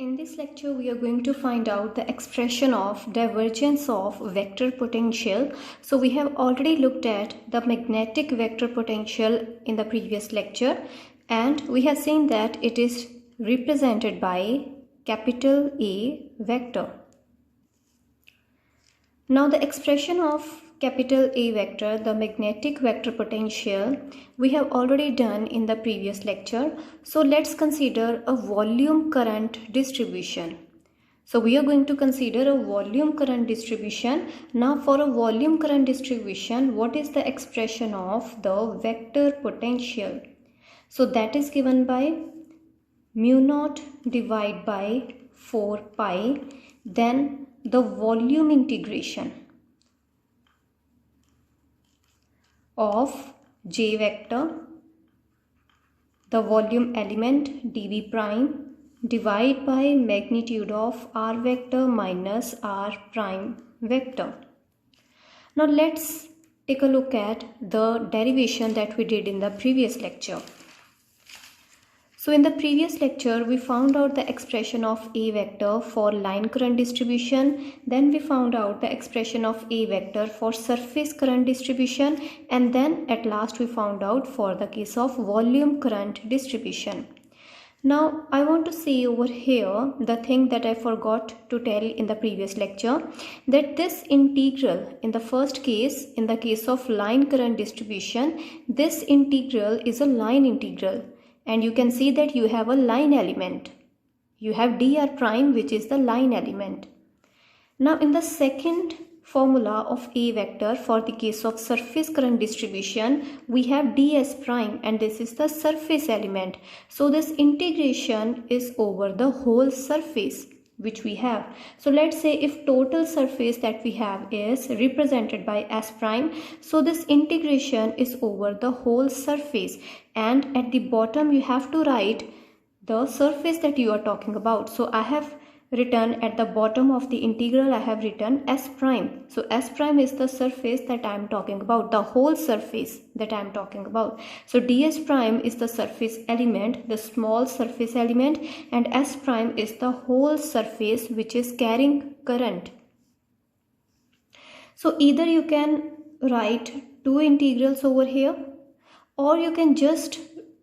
In this lecture, we are going to find out the expression of divergence of vector potential. So we have already looked at the magnetic vector potential in the previous lecture, and we have seen that it is represented by capital A vector. Now the expression of capital A vector, the magnetic vector potential, we have already done in the previous lecture. So let's consider a volume current distribution. So we are going to consider a volume current distribution. Now for a volume current distribution, what is the expression of the vector potential? So that is given by mu naught divided by 4 pi, then the volume integration of J vector, the volume element dV prime, divided by magnitude of R vector minus R prime vector. Now let's take a look at the derivation that we did in the previous lecture. So in the previous lecture, we found out the expression of A vector for line current distribution. Then we found out the expression of A vector for surface current distribution. And then at last we found out for the case of volume current distribution. Now I want to say over here the thing that I forgot to tell in the previous lecture, that this integral in the first case, in the case of line current distribution, this integral is a line integral. And you can see that you have a line element. You have dr prime, which is the line element. Now in the second formula of A vector for the case of surface current distribution, we have ds prime, and this is the surface element. So this integration is over the whole surface which we have. So let's say if total surface that we have is represented by s prime, so this integration is over the whole surface, and at the bottom you have to write the surface that you are talking about. So I have written at the bottom of the integral, I have written s prime. So s prime is the surface that I am talking about, the whole surface that I am talking about. So ds prime is the surface element, the small surface element, and s prime is the whole surface which is carrying current. So either you can write two integrals over here, or you can just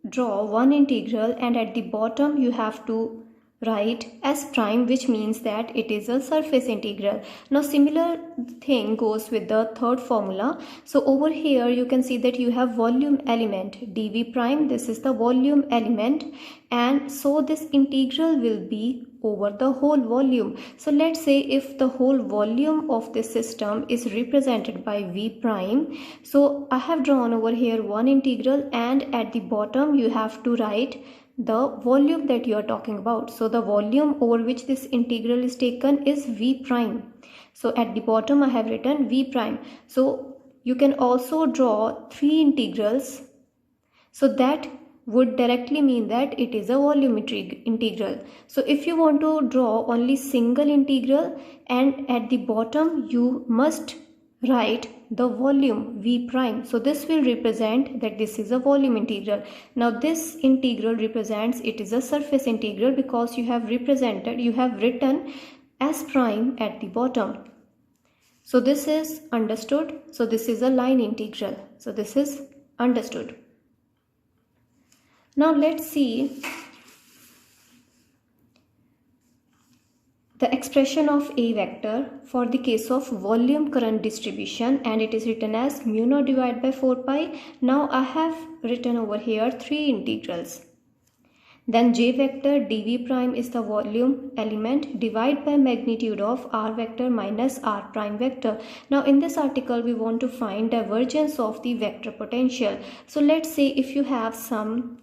draw one integral and at the bottom you have to write s prime, which means that it is a surface integral. Now similar thing goes with the third formula. So over here you can see that you have volume element dv prime, this is the volume element, and so this integral will be over the whole volume. So let's say if the whole volume of this system is represented by v prime, so I have drawn over here one integral, and at the bottom you have to write the volume that you are talking about. So the volume over which this integral is taken is v prime. So at the bottom I have written v prime. So you can also draw three integrals, so that would directly mean that it is a volumetric integral. So if you want to draw only single integral, and at the bottom you must write the volume v prime, so this will represent that this is a volume integral. Now this integral represents it is a surface integral because you have written s prime at the bottom. So this is understood. So this is a line integral. So this is understood. Now let's see the expression of A vector for the case of volume current distribution, and it is written as mu naught divided by 4 pi. Now I have written over here three integrals. Then J vector dV prime is the volume element divided by magnitude of R vector minus R prime vector. Now in this article we want to find divergence of the vector potential. So let's say if you have some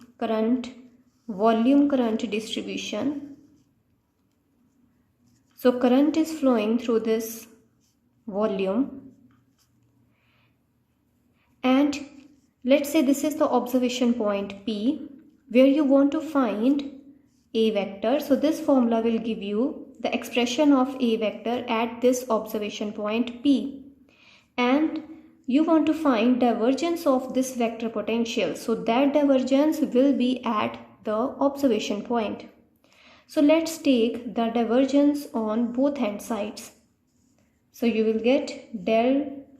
volume current distribution. So current is flowing through this volume, and let's say this is the observation point P where you want to find A vector. So this formula will give you the expression of A vector at this observation point P, and you want to find divergence of this vector potential. So that divergence will be at the observation point. So let's take the divergence on both hand sides. So you will get del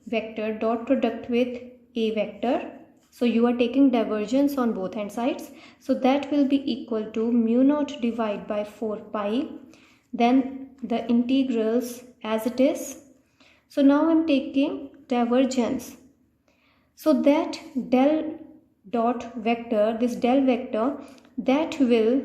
vector dot product with a vector. So you are taking divergence on both hand sides. So that will be equal to mu naught divided by 4 pi. Then the integrals as it is. So now I am taking divergence. So that del dot vector, this del vector, that will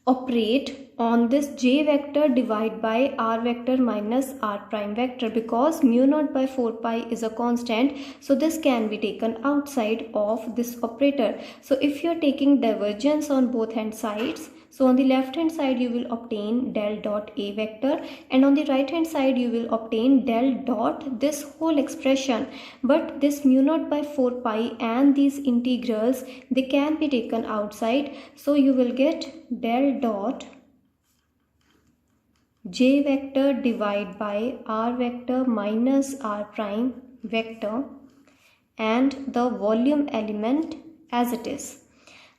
operate on this j vector divided by r vector minus r prime vector, because mu naught by 4 pi is a constant. So this can be taken outside of this operator. So if you are taking divergence on both hand sides, so on the left hand side you will obtain del dot a vector, and on the right hand side you will obtain del dot this whole expression. But this mu naught by 4 pi and these integrals, they can be taken outside. So you will get del dot j vector divided by r vector minus r prime vector and the volume element as it is.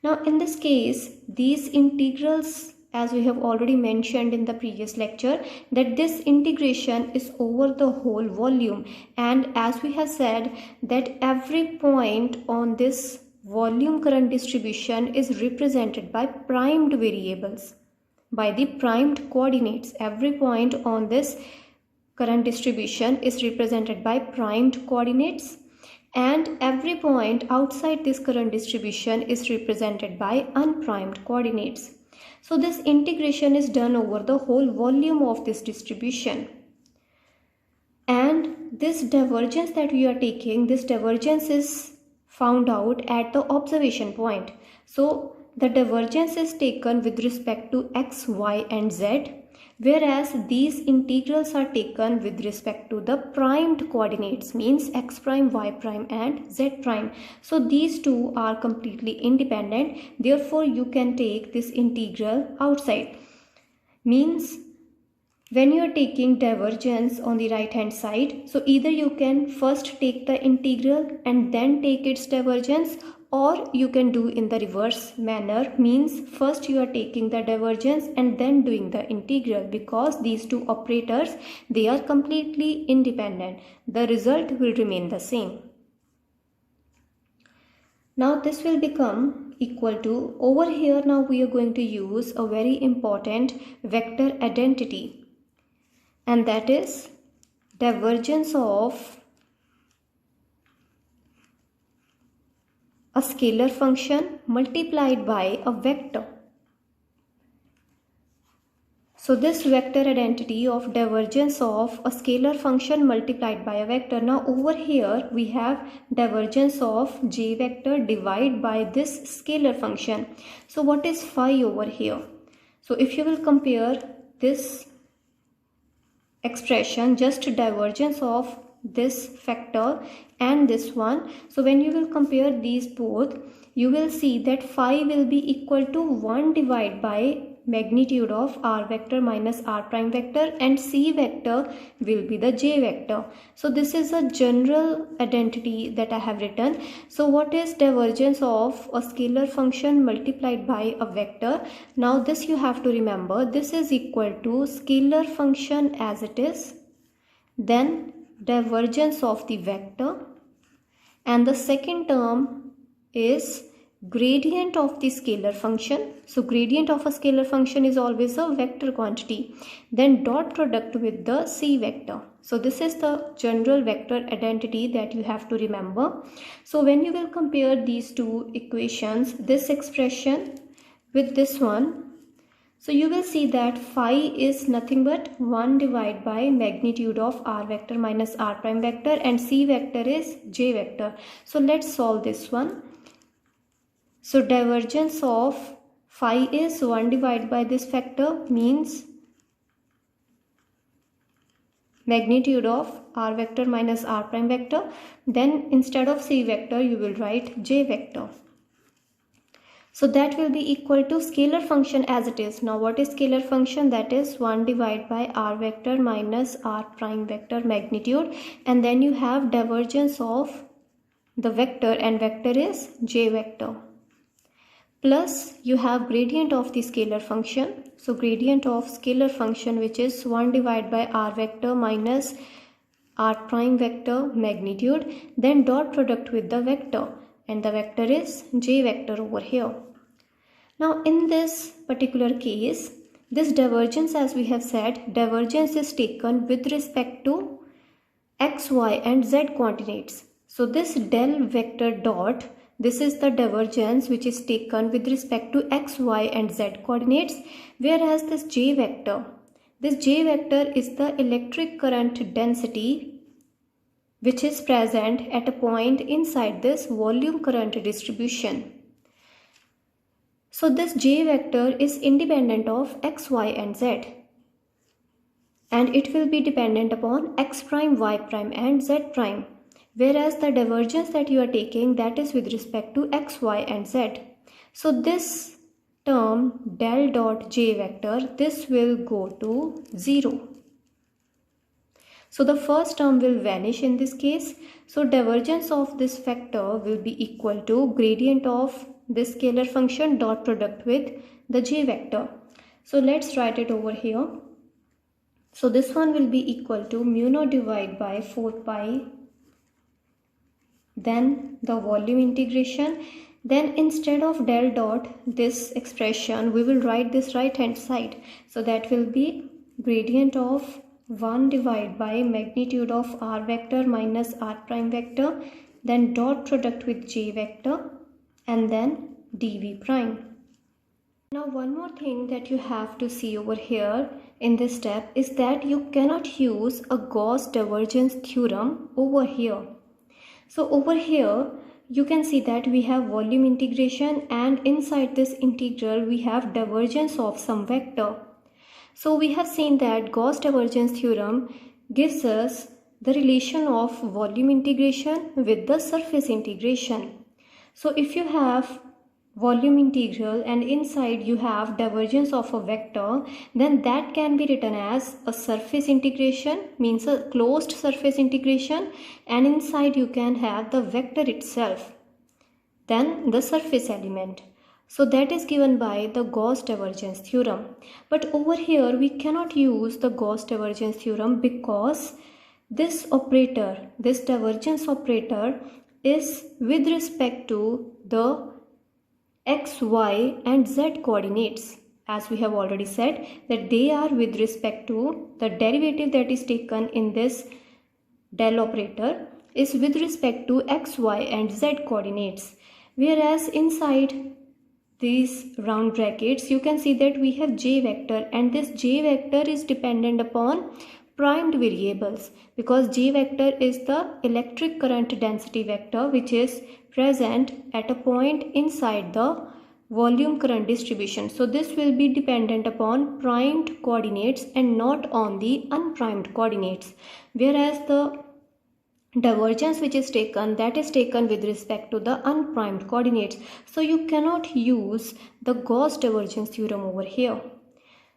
Now in this case, these integrals, as we have already mentioned in the previous lecture, that this integration is over the whole volume, and as we have said that every point on this volume current distribution is represented by primed variables, by the primed coordinates. Every point on this current distribution is represented by primed coordinates, and every point outside this current distribution is represented by unprimed coordinates. So this integration is done over the whole volume of this distribution. And this divergence that we are taking, this divergence is found out at the observation point. So the divergence is taken with respect to x, y and z, whereas these integrals are taken with respect to the primed coordinates, means x prime, y prime and z prime. So these two are completely independent, therefore you can take this integral outside. Means when you are taking divergence on the right hand side, so either you can first take the integral and then take its divergence, or you can do in the reverse manner, means first you are taking the divergence and then doing the integral, because these two operators, they are completely independent. The result will remain the same. Now this will become equal to, over here now we are going to use a very important vector identity, and that is divergence of a scalar function multiplied by a vector. So this vector identity of divergence of a scalar function multiplied by a vector. Now over here we have divergence of j vector divided by this scalar function. So what is phi over here? So if you will compare this expression, just divergence of this factor and this one, so when you will compare these both, you will see that phi will be equal to 1 divided by magnitude of r vector minus r prime vector, and c vector will be the j vector. So this is a general identity that I have written. So what is divergence of a scalar function multiplied by a vector? Now this you have to remember, this is equal to scalar function as it is, then divergence of the vector, and the second term is gradient of the scalar function. So gradient of a scalar function is always a vector quantity, then dot product with the c vector. So this is the general vector identity that you have to remember. So when you will compare these two equations, this expression with this one, so you will see that phi is nothing but 1 divided by magnitude of r vector minus r prime vector, and c vector is j vector. So let's solve this one. So divergence of phi is 1 divided by this factor, means magnitude of r vector minus r prime vector. Then instead of c vector you will write j vector. So that will be equal to scalar function as it is. Now what is scalar function? That is 1 divided by r vector minus r prime vector magnitude, and then you have divergence of the vector, and vector is j vector. plus you have gradient of the scalar function. So gradient of scalar function, which is 1 divided by r vector minus r prime vector magnitude, then dot product with the vector, and the vector is j vector over here. Now in this particular case, this divergence, as we have said, divergence is taken with respect to x, y and z coordinates. So this del vector dot, this is the divergence which is taken with respect to x, y and z coordinates, whereas this j vector is the electric current density which is present at a point inside this volume current distribution. So this j vector is independent of x, y and z, and it will be dependent upon x prime, y prime and z prime, whereas the divergence that you are taking, that is with respect to x, y and z. So this term del dot j vector, this will go to 0. So the first term will vanish in this case. So divergence of this vector will be equal to gradient of this scalar function dot product with the j vector. So let's write it over here. So this one will be equal to mu naught divided by 4 pi, then the volume integration. Then instead of del dot this expression, we will write this right hand side. So that will be gradient of 1 divided by magnitude of r vector minus r prime vector, then dot product with j vector, and then dv prime. Now one more thing that you have to see over here in this step is that you cannot use a Gauss divergence theorem over here. So over here you can see that we have volume integration, and inside this integral we have divergence of some vector. So we have seen that Gauss divergence theorem gives us the relation of volume integration with the surface integration. So if you have volume integral and inside you have divergence of a vector, then that can be written as a surface integration, means a closed surface integration, and inside you can have the vector itself, then the surface element. So that is given by the Gauss divergence theorem. But over here we cannot use the Gauss divergence theorem because this operator, this divergence operator, is with respect to the x, y and z coordinates. As we have already said that they are with respect to the derivative that is taken in this del operator is with respect to x, y and z coordinates, whereas inside these round brackets you can see that we have j vector, and this j vector is dependent upon primed variables because j vector is the electric current density vector which is present at a point inside the volume current distribution. So this will be dependent upon primed coordinates and not on the unprimed coordinates, whereas the divergence which is taken, that is taken with respect to the unprimed coordinates. So you cannot use the Gauss divergence theorem over here.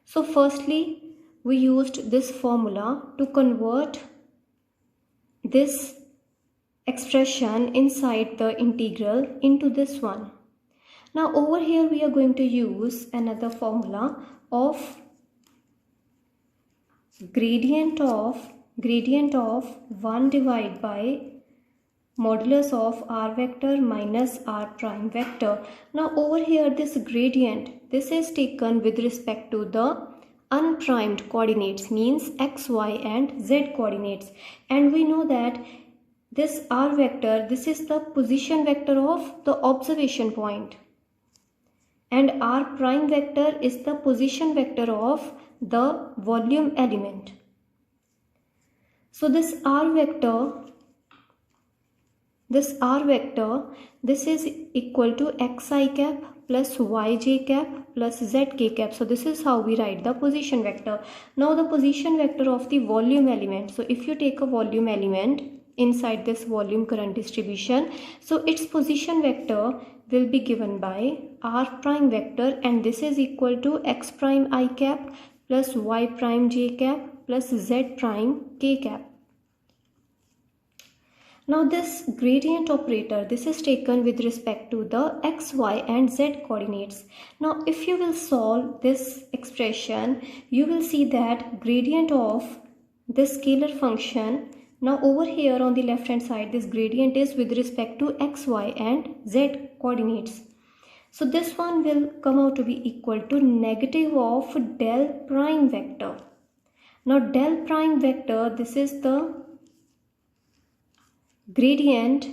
So firstly we used this formula to convert this expression inside the integral into this one. Now over here we are going to use another formula of gradient of 1 divided by modulus of r vector minus r prime vector. Now over here this gradient, this is taken with respect to the unprimed coordinates, means x, y and z coordinates, and we know that this r vector, this is the position vector of the observation point, and r prime vector is the position vector of the volume element. So this r vector, this is equal to xi cap plus yj cap plus zk cap. So this is how we write the position vector. Now the position vector of the volume element. So if you take a volume element inside this volume current distribution, so its position vector will be given by r prime vector, and this is equal to x prime I cap plus y prime j cap plus z prime k cap. Now this gradient operator, this is taken with respect to the x, y and z coordinates. Now if you will solve this expression, you will see that gradient of this scalar function, now over here on the left hand side, this gradient is with respect to x, y and z coordinates. So this one will come out to be equal to negative of del prime vector. Now del prime vector, this is the gradient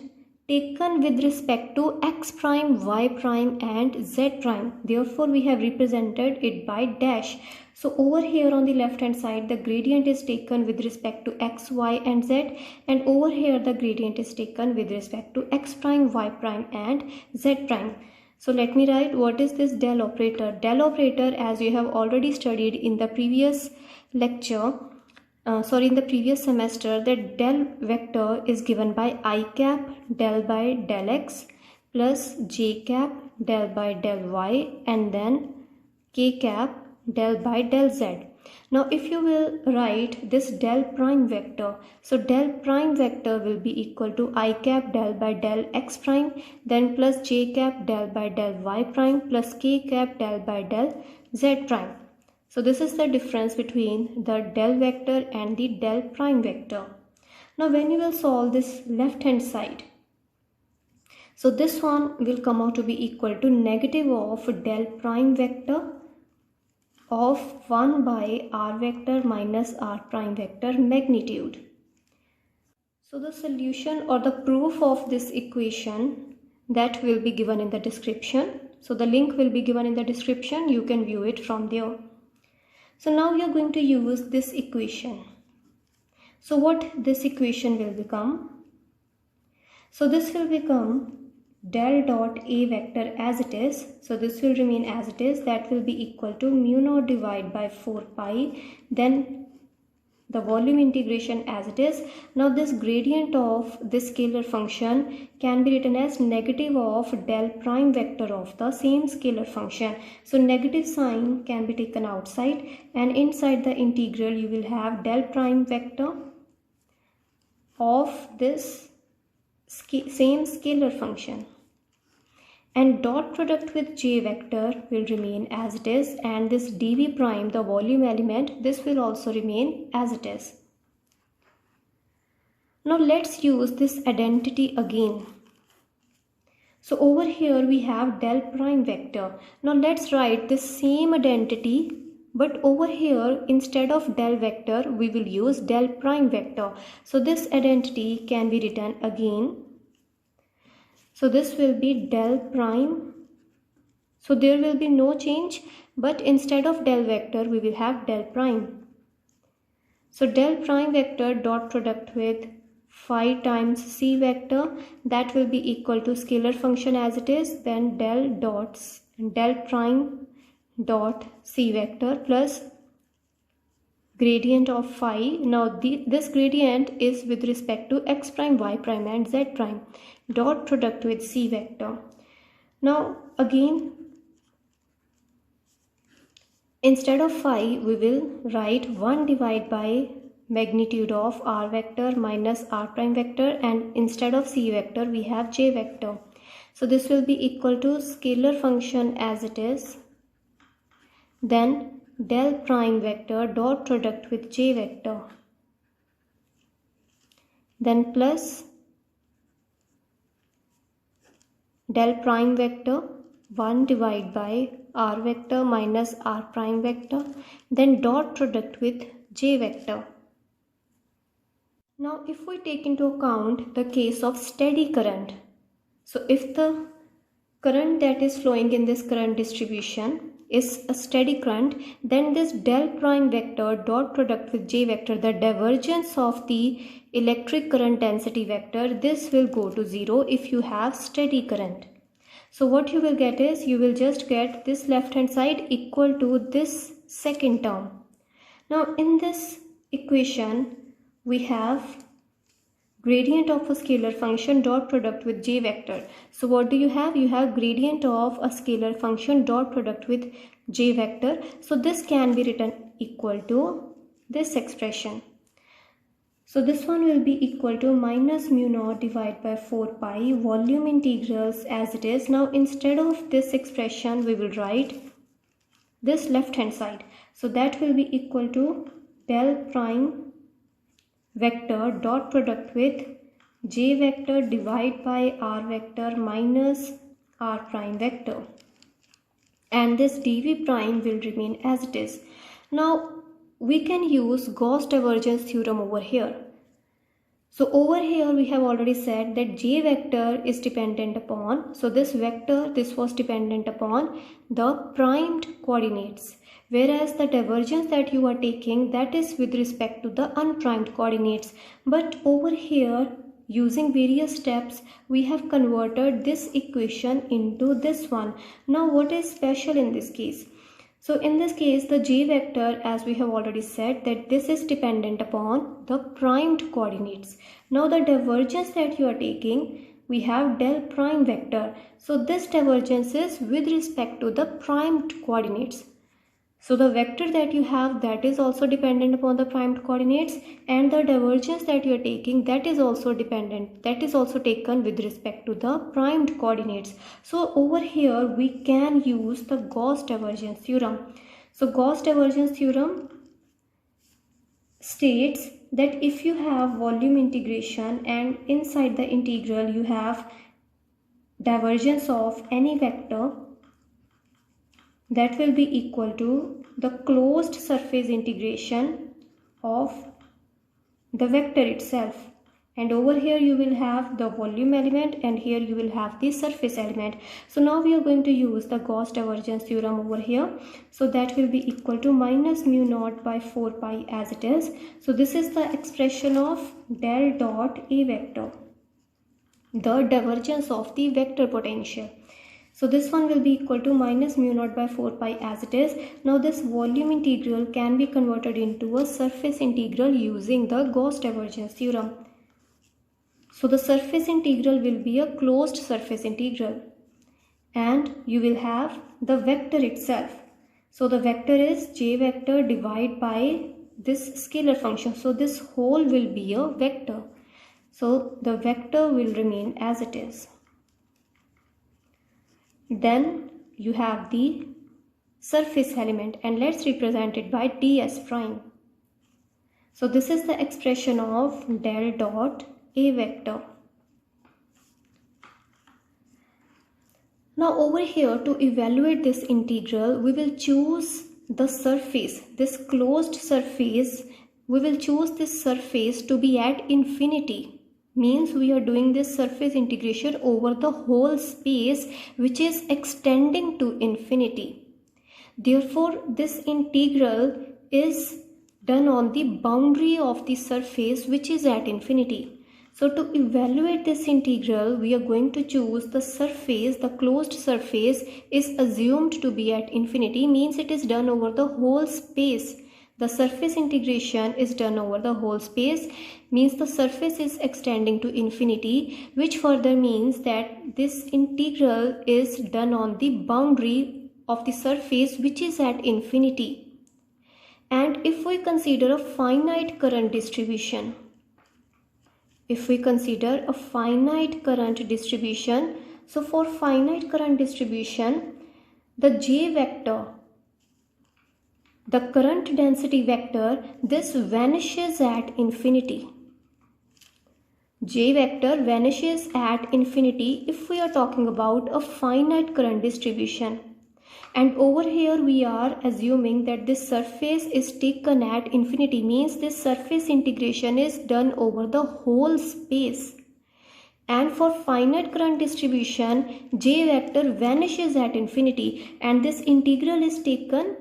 taken with respect to x prime, y prime and z prime. Therefore we have represented it by dash. So over here on the left hand side, the gradient is taken with respect to x, y and z, and over here the gradient is taken with respect to x prime, y prime and z prime. So let me write what is this del operator. Del operator, as you have already studied in the previous lecture, in the previous semester, that del vector is given by I cap del by del x plus j cap del by del y and then k cap del by del z. Now if you will write this del prime vector, so del prime vector will be equal to I cap del by del x prime, then plus j cap del by del y prime plus k cap del by del z prime. So this is the difference between the del vector and the del prime vector. Now when you will solve this left hand side, so this one will come out to be equal to negative of del prime vector of 1 by r vector minus r prime vector magnitude. So the solution or the proof of this equation, that will be given in the description. So the link will be given in the description. You can view it from there. So now we are going to use this equation. So what this equation will become? So this will become del dot a vector as it is. So this will remain as it is. That will be equal to mu naught divided by 4 pi. Then the volume integration as it is. Now this gradient of this scalar function can be written as negative of del prime vector of the same scalar function. So negative sign can be taken outside, and inside the integral you will have del prime vector of this same scalar function, and dot product with j vector will remain as it is, and this dv prime, the volume element, this will also remain as it is. Now let's use this identity again. So over here we have del prime vector. Now let's write this same identity, but over here instead of del vector we will use del prime vector. So this identity can be written again. So this will be del prime. So there will be no change, but instead of del vector we will have del prime. So del prime vector dot product with phi times c vector, that will be equal to scalar function as it is, then del prime dot c vector plus gradient of phi. Now this gradient is with respect to x prime, y prime and z prime, dot product with c vector. Now again, instead of phi we will write 1 divided by magnitude of r vector minus r prime vector, and instead of c vector we have j vector. So this will be equal to scalar function as it is, then del prime vector dot product with j vector, then plus del prime vector 1 divided by r vector minus r prime vector, then dot product with j vector. Now if we take into account the case of steady current, so if the current that is flowing in this current distribution is a steady current, then this del prime vector dot product with j vector, the divergence of the electric current density vector, this will go to 0 if you have steady current. So what you will get is, you will just get this left hand side equal to this second term. Now in this equation we have gradient of a scalar function dot product with j vector. So what do you have? You have gradient of a scalar function dot product with j vector. So this can be written equal to this expression. So this one will be equal to minus mu naught divided by 4 pi volume integrals as it is. Now instead of this expression we will write this left hand side. So that will be equal to del prime vector dot product with j vector divided by r vector minus r prime vector, and this dv prime will remain as it is. Now we can use Gauss divergence theorem over here. So over here we have already said that j vector is dependent upon, so this vector, this was dependent upon the primed coordinates, whereas the divergence that you are taking, that is with respect to the unprimed coordinates. But over here, using various steps, we have converted this equation into this one. Now what is special in this case? So in this case, the j vector, as we have already said, that this is dependent upon the primed coordinates. Now the divergence that you are taking, we have del prime vector. So this divergence is with respect to the primed coordinates. So the vector that you have, that is also dependent upon the primed coordinates, and the divergence that you are taking, that is also dependent, that is also taken with respect to the primed coordinates. So over here we can use the Gauss divergence theorem. So Gauss divergence theorem states that if you have volume integration and inside the integral you have divergence of any vector, that will be equal to the closed surface integration of the vector itself. And over here you will have the volume element, and here you will have the surface element. So now we are going to use the Gauss divergence theorem over here. So that will be equal to minus mu naught by 4 pi as it is. So this is the expression of del dot A vector, the divergence of the vector potential. So this one will be equal to minus mu naught by 4 pi as it is. Now this volume integral can be converted into a surface integral using the Gauss divergence theorem. So the surface integral will be a closed surface integral, and you will have the vector itself. So the vector is j vector divided by this scalar function. So this whole will be a vector. So the vector will remain as it is. Then you have the surface element, and let's represent it by ds prime. So this is the expression of del dot A vector. Now over here, to evaluate this integral, we will choose the surface, this closed surface, we will choose this surface to be at infinity. Means we are doing this surface integration over the whole space which is extending to infinity. Therefore this integral is done on the boundary of the surface which is at infinity. So to evaluate this integral, we are going to choose the surface, the closed surface is assumed to be at infinity, means it is done over the whole space. The surface integration is done over the whole space, means the surface is extending to infinity, which further means that this integral is done on the boundary of the surface which is at infinity. And if we consider a finite current distribution, so for finite current distribution, the j vector, the current density vector, this vanishes at infinity. J vector vanishes at infinity if we are talking about a finite current distribution. And over here we are assuming that this surface is taken at infinity, means this surface integration is done over the whole space. And for finite current distribution, j vector vanishes at infinity, and this integral is taken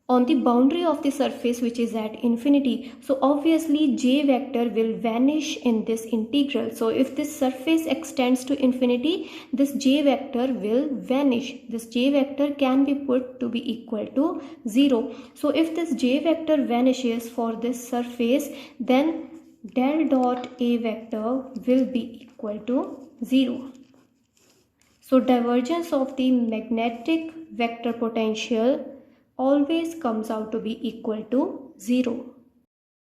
on the boundary of the surface which is at infinity. So obviously j vector will vanish in this integral. So if this surface extends to infinity, this j vector will vanish. This j vector can be put to be equal to 0. So if this j vector vanishes for this surface, then del dot A vector will be equal to 0. So divergence of the magnetic vector potential always comes out to be equal to 0.